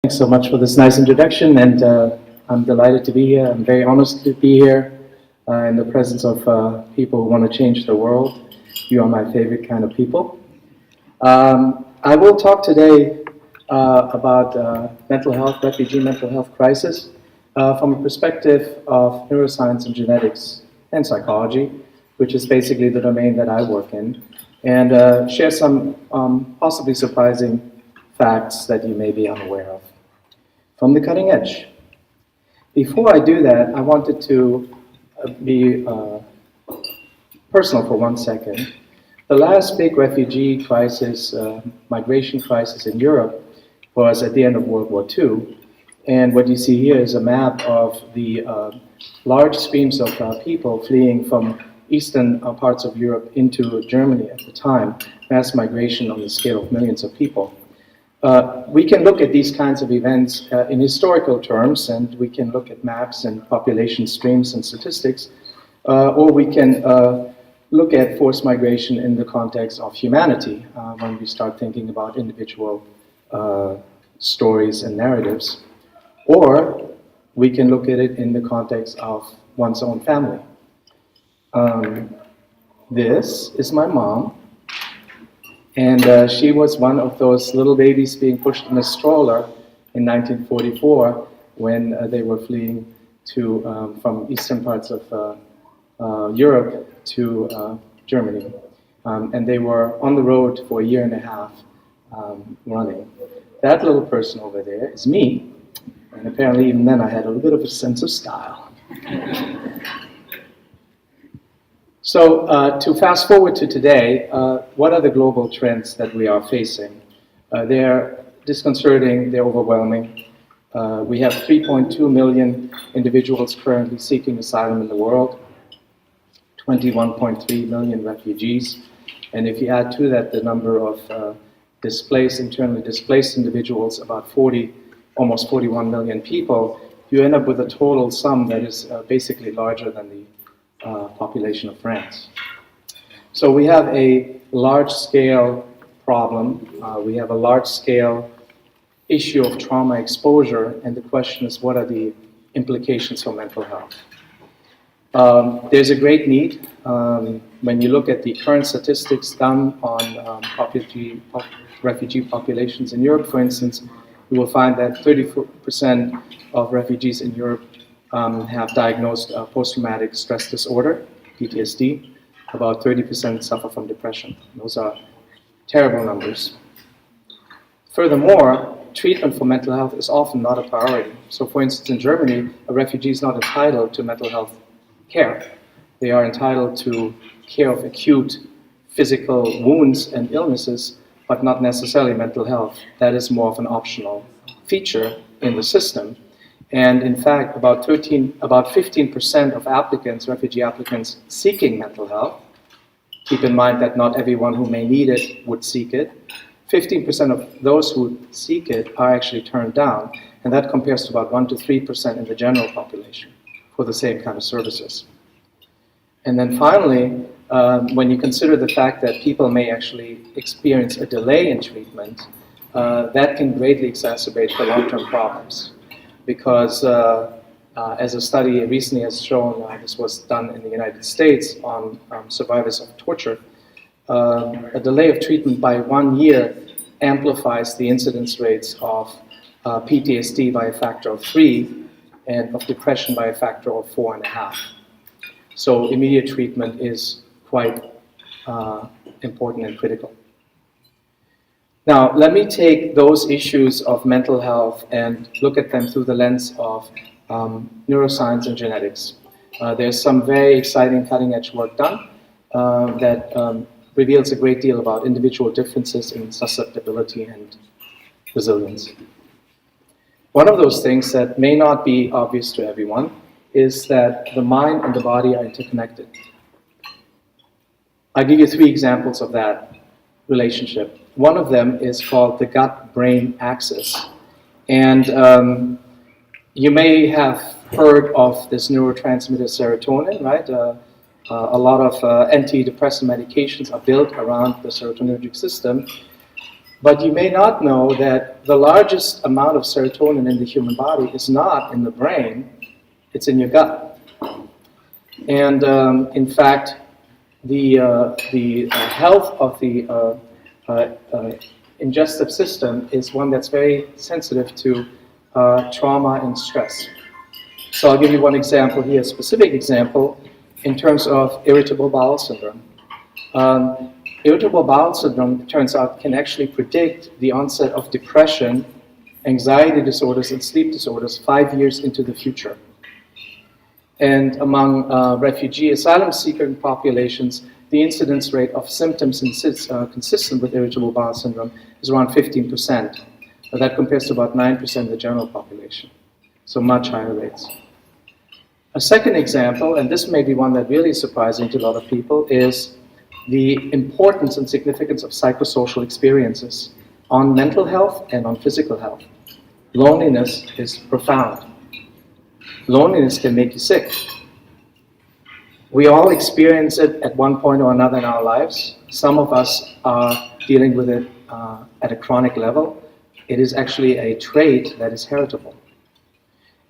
Thanks so much for this nice introduction, and I'm delighted to be here. I'm very honored to be here in the presence of people who want to change the world. You are my favorite kind of people. I will talk today about mental health, refugee mental health crisis, from a perspective of neuroscience and genetics and psychology, which is basically the domain that I work in, and share some possibly surprising facts that you may be unaware of from the cutting edge. Before I do that, I wanted to be personal for 1 second. The last big refugee crisis, migration crisis in Europe was at the end of World War II. And what you see here is a map of the large streams of people fleeing from eastern parts of Europe into Germany at the time, mass migration on the scale of millions of people. We can look at these kinds of events in historical terms, and we can look at maps and population streams and statistics, or we can look at forced migration in the context of humanity when we start thinking about individual stories and narratives, or we can look at it in the context of one's own family. This is my mom. And she was one of those little babies being pushed in a stroller in 1944 when they were fleeing from eastern parts of Europe to Germany. And they were on the road for a year and a half running. That little person over there is me. And apparently even then I had a little bit of a sense of style. So to fast forward to today, what are the global trends that we are facing? They're disconcerting, they're overwhelming. We have 3.2 million individuals currently seeking asylum in the world, 21.3 million refugees. And if you add to that the number of internally displaced individuals, about almost 41 million people, you end up with a total sum that is basically larger than the population of France. So we have a large-scale problem. We have a large-scale issue of trauma exposure, and the question is, what are the implications for mental health? There's a great need. When you look at the current statistics done on refugee populations in Europe, for instance, you will find that 34% of refugees in Europe have diagnosed post-traumatic stress disorder, PTSD. About 30% suffer from depression. Those are terrible numbers. Furthermore, treatment for mental health is often not a priority. So for instance, in Germany, a refugee is not entitled to mental health care. They are entitled to care of acute physical wounds and illnesses, but not necessarily mental health. That is more of an optional feature in the system. And in fact, about 15% of applicants, refugee applicants seeking mental health, keep in mind that not everyone who may need it would seek it, 15% of those who seek it are actually turned down, and that compares to about 1 to 3% in the general population for the same kind of services. And then finally, when you consider the fact that people may actually experience a delay in treatment, that can greatly exacerbate the long-term problems. Because as a study recently has shown, this was done in the United States on survivors of torture, a delay of treatment by 1 year amplifies the incidence rates of PTSD by a factor of 3 and of depression by a factor of 4.5. So immediate treatment is quite important and critical. Now, let me take those issues of mental health and look at them through the lens of neuroscience and genetics. There's some very exciting cutting-edge work done that reveals a great deal about individual differences in susceptibility and resilience. One of those things that may not be obvious to everyone is that the mind and the body are interconnected. I'll give you 3 examples of that relationship. One of them is called the gut-brain axis. And you may have heard of this neurotransmitter serotonin, right? A lot of antidepressant medications are built around the serotonergic system. But you may not know that the largest amount of serotonin in the human body is not in the brain, it's in your gut. And in fact, the health of the digestive system is one that's very sensitive to trauma and stress. So I'll give you one example here, a specific example, in terms of irritable bowel syndrome. Irritable bowel syndrome, it turns out, can actually predict the onset of depression, anxiety disorders, and sleep disorders 5 years into the future. And among refugee asylum seeker populations, the incidence rate of symptoms consistent with irritable bowel syndrome is around 15%. But that compares to about 9% of the general population. So much higher rates. A second example, and this may be one that really is surprising to a lot of people, is the importance and significance of psychosocial experiences on mental health and on physical health. Loneliness is profound. Loneliness can make you sick. We all experience it at one point or another in our lives. Some of us are dealing with it at a chronic level. It is actually a trait that is heritable.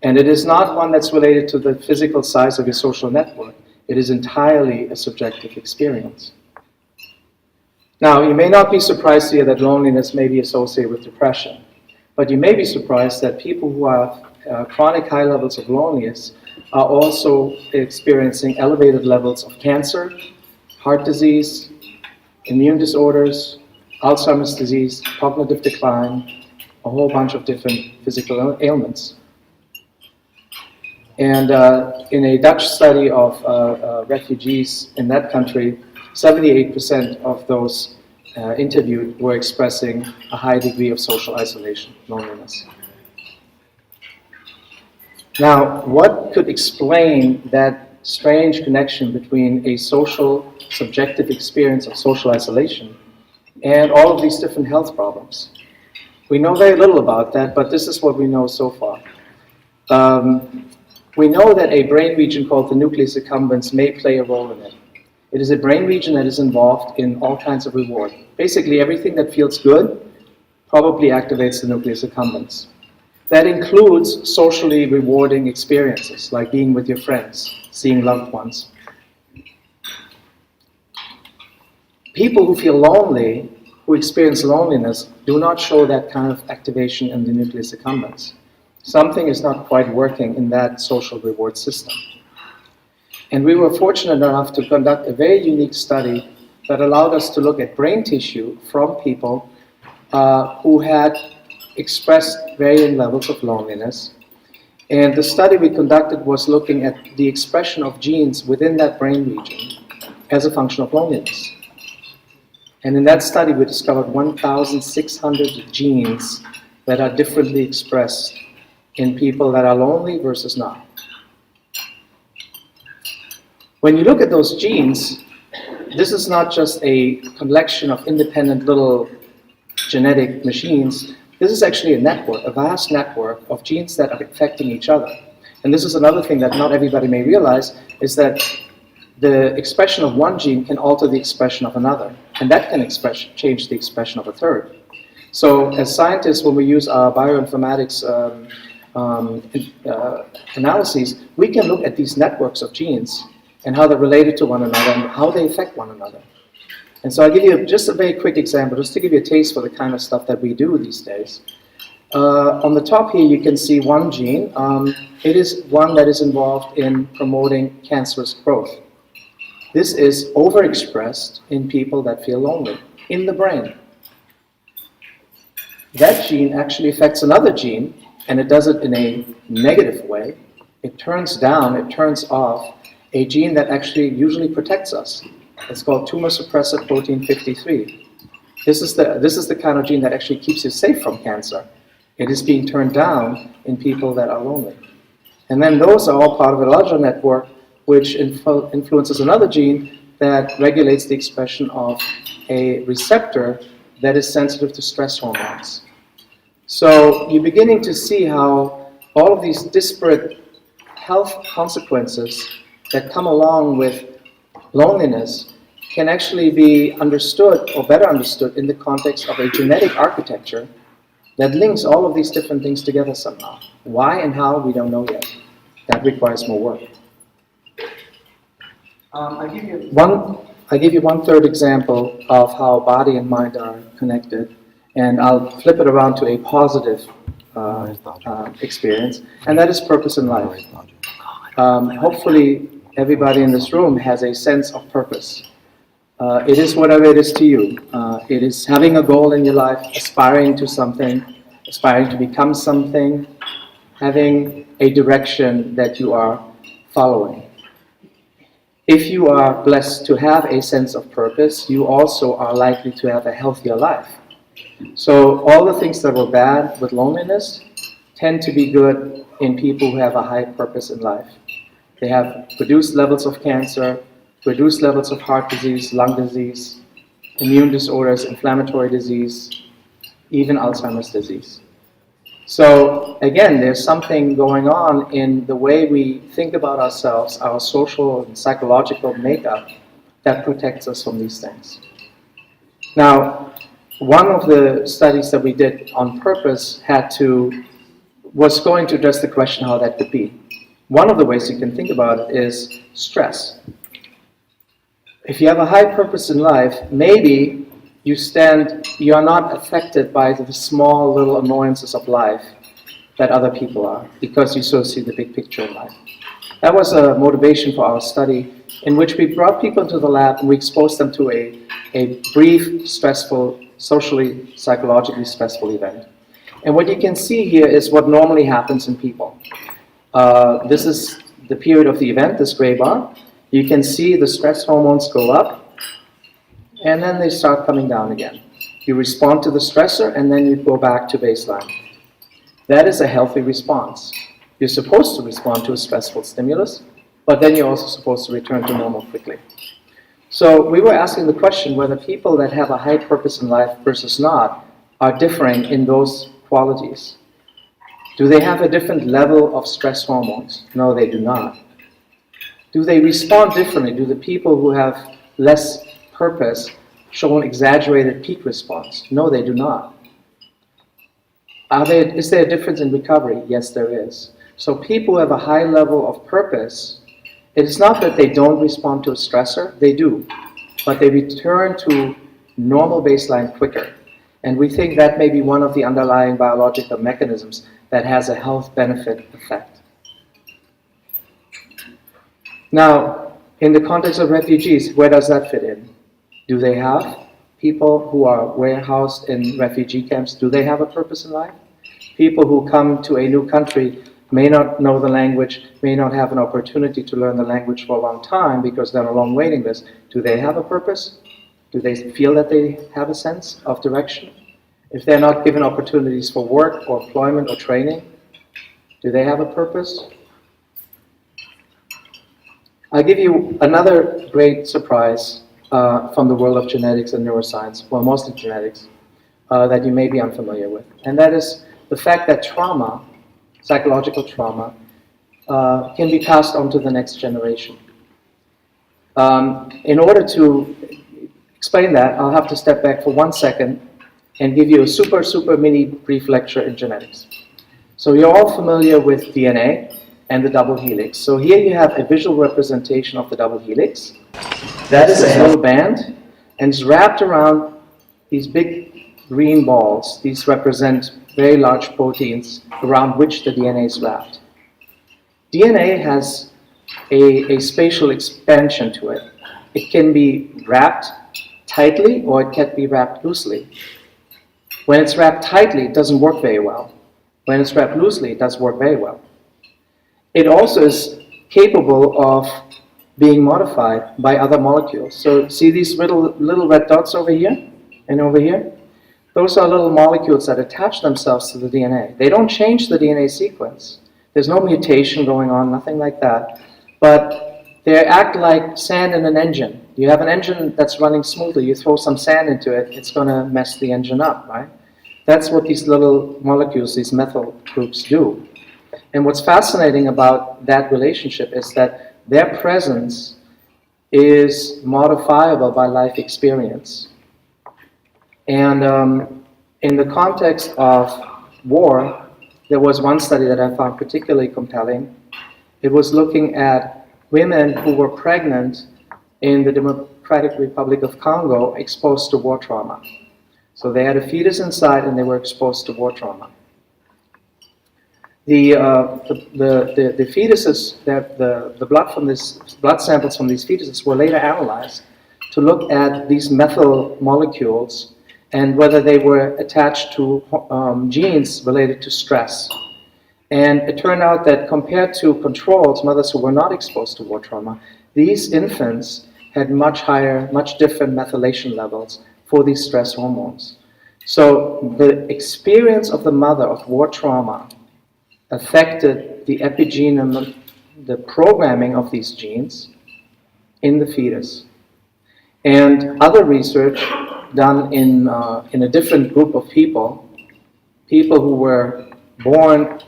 And it is not one that's related to the physical size of your social network. It is entirely a subjective experience. Now, you may not be surprised to hear that loneliness may be associated with depression, but you may be surprised that people who have chronic high levels of loneliness are also experiencing elevated levels of cancer, heart disease, immune disorders, Alzheimer's disease, cognitive decline, a whole bunch of different physical ailments. And in a Dutch study of refugees in that country, 78% of those interviewed were expressing a high degree of social isolation, loneliness. Now, what could explain that strange connection between a social, subjective experience of social isolation and all of these different health problems? We know very little about that, but this is what we know so far. We know that a brain region called the nucleus accumbens may play a role in it. It is a brain region that is involved in all kinds of reward. Basically, everything that feels good probably activates the nucleus accumbens. That includes socially rewarding experiences, like being with your friends, seeing loved ones. People who feel lonely, who experience loneliness, do not show that kind of activation in the nucleus accumbens. Something is not quite working in that social reward system. And we were fortunate enough to conduct a very unique study that allowed us to look at brain tissue from people who had expressed varying levels of loneliness. And the study we conducted was looking at the expression of genes within that brain region as a function of loneliness. And in that study, we discovered 1,600 genes that are differently expressed in people that are lonely versus not. When you look at those genes, this is not just a collection of independent little genetic machines. This is actually a network, a vast network of genes that are affecting each other. And this is another thing that not everybody may realize, is that the expression of one gene can alter the expression of another. And that can change the expression of a third. So as scientists, when we use our bioinformatics analyses, we can look at these networks of genes and how they're related to one another and how they affect one another. And so I'll give you just a very quick example, just to give you a taste for the kind of stuff that we do these days. On the top here, you can see one gene. It is one that is involved in promoting cancerous growth. This is overexpressed in people that feel lonely, in the brain. That gene actually affects another gene, and it does it in a negative way. It turns down, it turns off a gene that actually usually protects us. It's called tumor suppressor protein 53. This is the kind of gene that actually keeps you safe from cancer. It is being turned down in people that are lonely. And then those are all part of a larger network which influences another gene that regulates the expression of a receptor that is sensitive to stress hormones. So you're beginning to see how all of these disparate health consequences that come along with loneliness can actually be understood or better understood in the context of a genetic architecture that links all of these different things together somehow. Why and how, we don't know yet. That requires more work. I give you one third example of how body and mind are connected, and I'll flip it around to a positive experience, and that is purpose in life. Hopefully, everybody in this room has a sense of purpose. It is whatever it is to you. It is having a goal in your life, aspiring to something, aspiring to become something, having a direction that you are following. If you are blessed to have a sense of purpose, you also are likely to have a healthier life. So all the things that were bad with loneliness tend to be good in people who have a high purpose in life. They have reduced levels of cancer, reduced levels of heart disease, lung disease, immune disorders, inflammatory disease, even Alzheimer's disease. So again, there's something going on in the way we think about ourselves, our social and psychological makeup, that protects us from these things. Now, one of the studies that we did on purpose was going to address the question how that could be. One of the ways you can think about it is stress. If you have a high purpose in life, maybe you are not affected by the small little annoyances of life that other people are, because you sort of see the big picture in life. That was a motivation for our study, in which we brought people into the lab and we exposed them to a brief, stressful, socially, psychologically stressful event. And what you can see here is what normally happens in people. This is the period of the event, this gray bar. You can see the stress hormones go up, and then they start coming down again. You respond to the stressor, and then you go back to baseline. That is a healthy response. You're supposed to respond to a stressful stimulus, but then you're also supposed to return to normal quickly. So we were asking the question whether people that have a high purpose in life versus not are differing in those qualities. Do they have a different level of stress hormones? No, they do not. Do they respond differently? Do the people who have less purpose show an exaggerated peak response? No, they do not. Is there a difference in recovery? Yes, there is. So people who have a high level of purpose, it is not that they don't respond to a stressor, they do, but they return to normal baseline quicker. And we think that may be one of the underlying biological mechanisms that has a health benefit effect. Now, in the context of refugees, where does that fit in? Do they have people who are warehoused in refugee camps? Do they have a purpose in life? People who come to a new country may not know the language, may not have an opportunity to learn the language for a long time because they're on a long waiting list. Do they have a purpose? Do they feel that they have a sense of direction? If they're not given opportunities for work or employment or training, do they have a purpose? I'll give you another great surprise from the world of genetics and neuroscience, well, mostly genetics, that you may be unfamiliar with. And that is the fact that trauma, psychological trauma, can be passed on to the next generation. In order to explain that, I'll have to step back for 1 second and give you a super, super mini brief lecture in genetics. So you're all familiar with DNA and the double helix. So here you have a visual representation of the double helix. That is a yellow band, and it's wrapped around these big green balls. These represent very large proteins around which the DNA is wrapped. DNA has a spatial expansion to it. It can be wrapped tightly or it can be wrapped loosely. When it's wrapped tightly, it doesn't work very well. When it's wrapped loosely, it does work very well. It also is capable of being modified by other molecules. So see these little red dots over here and over here? Those are little molecules that attach themselves to the DNA. They don't change the DNA sequence. There's no mutation going on, nothing like that. But they act like sand in an engine. You have an engine that's running smoothly. You throw some sand into it, it's going to mess the engine up, right? That's what these little molecules, these methyl groups do. And what's fascinating about that relationship is that their presence is modifiable by life experience. And in the context of war, there was one study that I found particularly compelling. It was looking at women who were pregnant in the Democratic Republic of Congo exposed to war trauma. So they had a fetus inside and they were exposed to war trauma. The fetuses, the blood samples from these fetuses were later analyzed to look at these methyl molecules and whether they were attached to genes related to stress. And it turned out that compared to controls, mothers who were not exposed to war trauma, these infants had much higher, much different methylation levels for these stress hormones. So the experience of the mother of war trauma affected the epigenome, the programming of these genes in the fetus. And other research done in a different group of people who were born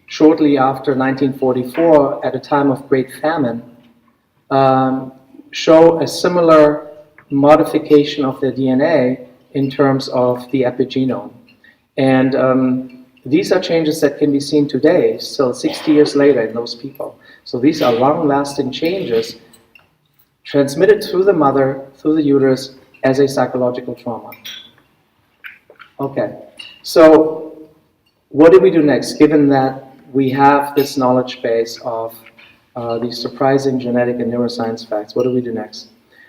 shortly after 1944 at a time of great famine, show a similar modification of their DNA in terms of the epigenome. And these are changes that can be seen today, still 60 years later in those people. So these are long-lasting changes transmitted through the mother, through the uterus, as a psychological trauma. Okay, so what do we do next, given that we have this knowledge base of these surprising genetic and neuroscience facts? What do we do next?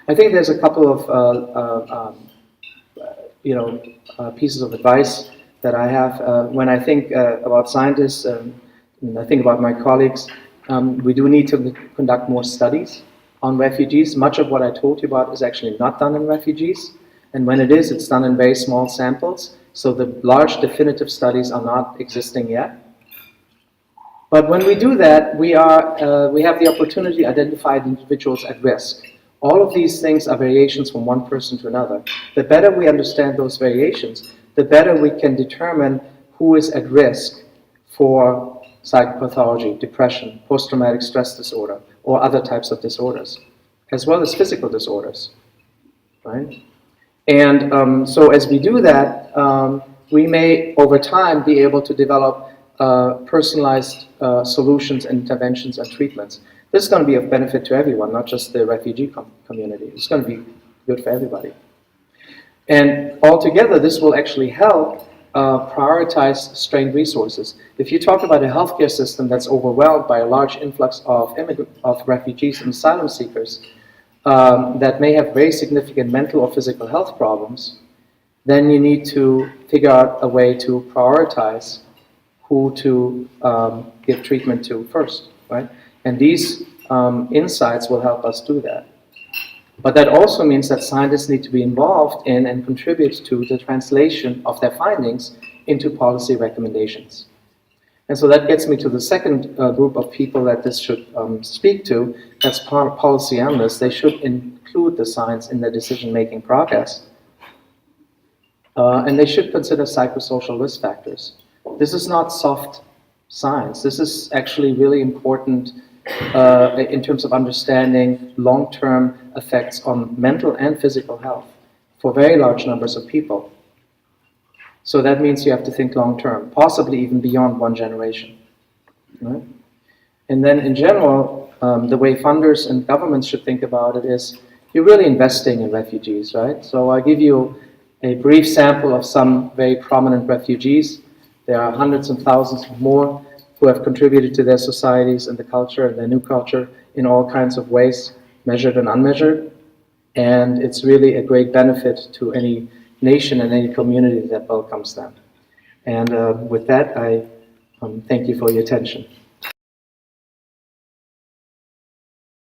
I think there's a couple of pieces of advice that I have. When I think about scientists, and I think about my colleagues, we do need to conduct more studies on refugees. Much of what I told you about is actually not done in refugees. And when it is, it's done in very small samples. So the large definitive studies are not existing yet. But when we do that, we have the opportunity to identify individuals at risk. All of these things are variations from one person to another. The better we understand those variations, the better we can determine who is at risk for psychopathology, depression, post-traumatic stress disorder, or other types of disorders, as well as physical disorders, right? And so as we do that, we may, over time, be able to develop personalized solutions, interventions, and treatments. This is going to be of benefit to everyone, not just the refugee community. It's going to be good for everybody. And altogether, this will actually help prioritize strained resources. If you talk about a healthcare system that's overwhelmed by a large influx of refugees and asylum seekers that may have very significant mental or physical health problems, then you need to figure out a way to prioritize who to give treatment to first, right? And these insights will help us do that. But that also means that scientists need to be involved in and contribute to the translation of their findings into policy recommendations. And so that gets me to the second group of people that this should speak to. That's policy analysts. They should include the science in their decision-making process. And they should consider psychosocial risk factors. This is not soft science. This is actually really important in terms of understanding long-term effects on mental and physical health for very large numbers of people. So that means you have to think long-term, possibly even beyond one generation. Right? And then in general, the way funders and governments should think about it is you're really investing in refugees, right? So I'll give you a brief sample of some very prominent refugees. There are hundreds and thousands more who have contributed to their societies and the culture and their new culture in all kinds of ways, measured and unmeasured. And it's really a great benefit to any nation and any community that welcomes them. And with that, I thank you for your attention.